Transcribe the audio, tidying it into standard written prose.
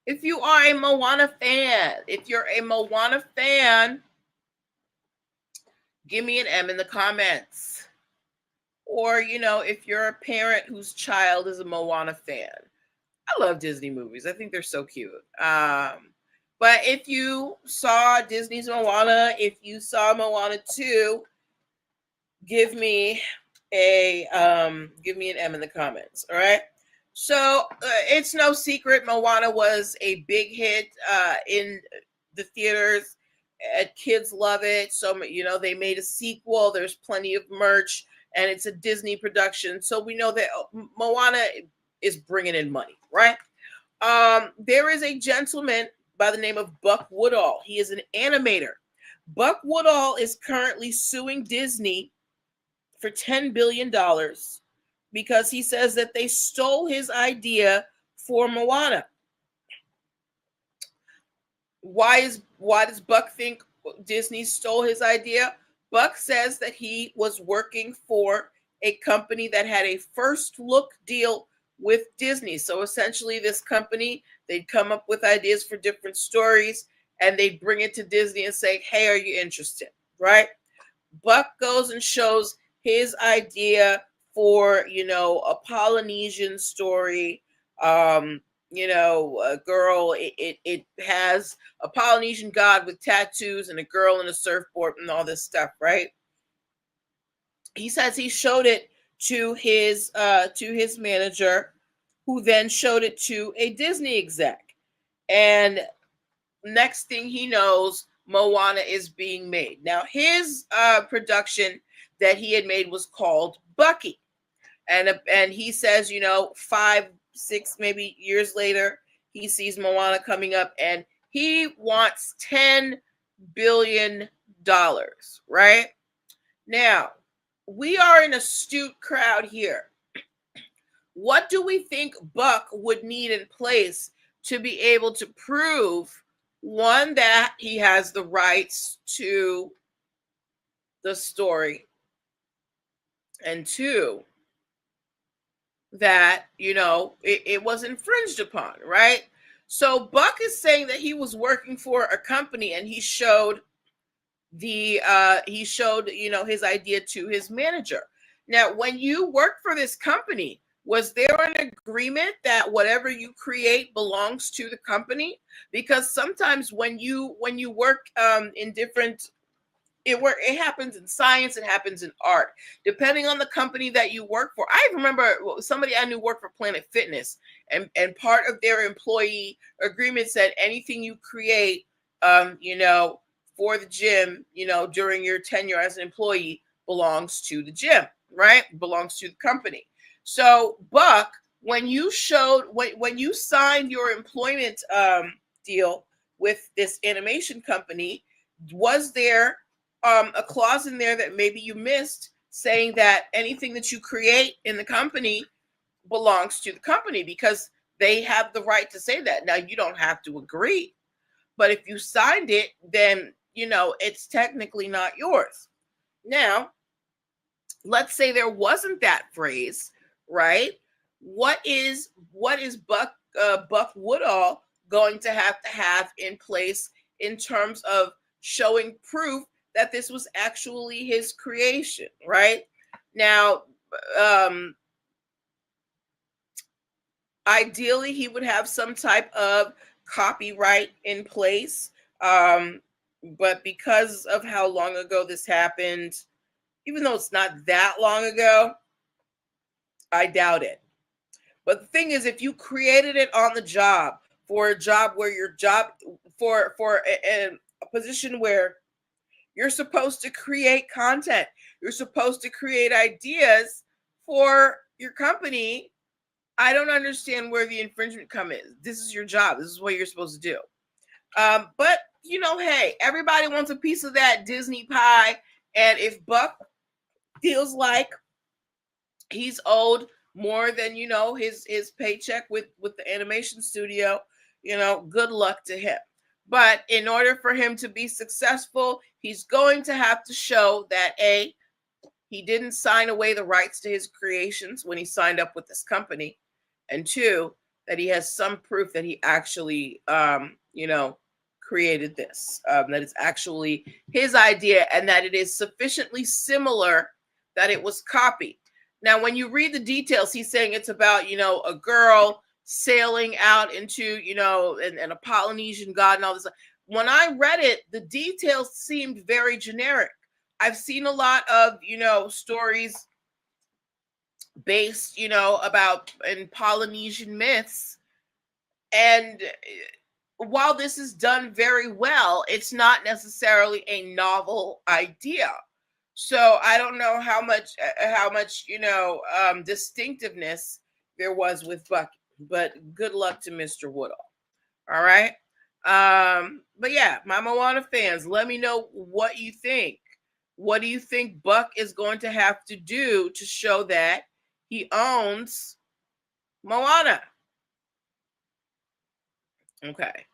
If you are a Moana fan, if you're a Moana fan, give me an M in the comments. Or, if you're a parent whose child is a Moana fan. I love Disney movies. I think they're so cute. But if you saw Disney's Moana, if you saw Moana 2, give me an M in the comments. All right. So it's no secret Moana was a big hit in the theaters. Kids love it. So they made a sequel. There's plenty of merch, and it's a Disney production. So we know that Moana is bringing in money, right? There is a gentleman by the name of Buck Woodall. He is an animator. Buck Woodall is currently suing Disney for $10 billion because he says that they stole his idea for Moana. Why does Buck think Disney stole his idea? Buck says that he was working for a company that had a first look deal with Disney. So essentially this company, they'd come up with ideas for different stories and they'd bring it to Disney and say, hey, are you interested? Right? Buck goes and shows his idea for, a Polynesian story. A girl, it has a Polynesian god with tattoos and a girl and a surfboard and all this stuff, right? He says he showed it to his manager, who then showed it to a Disney exec. And next thing he knows, Moana is being made. Now, his production that he had made was called Bucky. And he says, 5, 6 maybe years later, he sees Moana coming up and he wants $10 billion, right? Now, we are an astute crowd here. What do we think Buck would need in place to be able to prove, one, that he has the rights to the story, and two, that, it was infringed upon, right? So Buck is saying that he was working for a company and he showed his idea to his manager. Now, when you work for this company, was there an agreement that whatever you create belongs to the company? Because sometimes when you work in different, it happens in science, it happens in art, depending on the company that you work for. I remember somebody I knew worked for Planet Fitness, and part of their employee agreement said anything you create, for the gym, during your tenure as an employee belongs to the gym, right? Belongs to the company. So Buck, when you signed your employment deal with this animation company, was there a clause in there that maybe you missed saying that anything that you create in the company belongs to the company? Because they have the right to say that. Now, you don't have to agree, but if you signed it, then it's technically not yours. Now, let's say there wasn't that phrase, right? What is Buck Woodall going to have in place in terms of showing proof that this was actually his creation, right? Now, ideally, he would have some type of copyright in place. But because of how long ago this happened, even though it's not that long ago, I doubt it. But the thing is, if you created it on the job for a job where your job for a position where you're supposed to create content, you're supposed to create ideas for your company, I don't understand where the infringement comes in. This is your job. This is what you're supposed to do. But hey, everybody wants a piece of that Disney pie. And if Buck feels like he's owed more than, his paycheck with the animation studio, good luck to him. But in order for him to be successful, he's going to have to show that A, he didn't sign away the rights to his creations when he signed up with this company, and two, that he has some proof that he actually, created this, that it's actually his idea and that it is sufficiently similar that it was copied. Now, when you read the details, he's saying it's about, a girl sailing out into, and a Polynesian god and all this. When I read it, the details seemed very generic. I've seen a lot of, stories based, about in Polynesian myths. And while this is done very well, it's not necessarily a novel idea. So I don't know how much distinctiveness there was with Bucky. But good luck to Mr. Woodall. All right. But yeah, my Moana fans, let me know what you think. What do you think Buck is going to have to do to show that he owns Moana? Okay.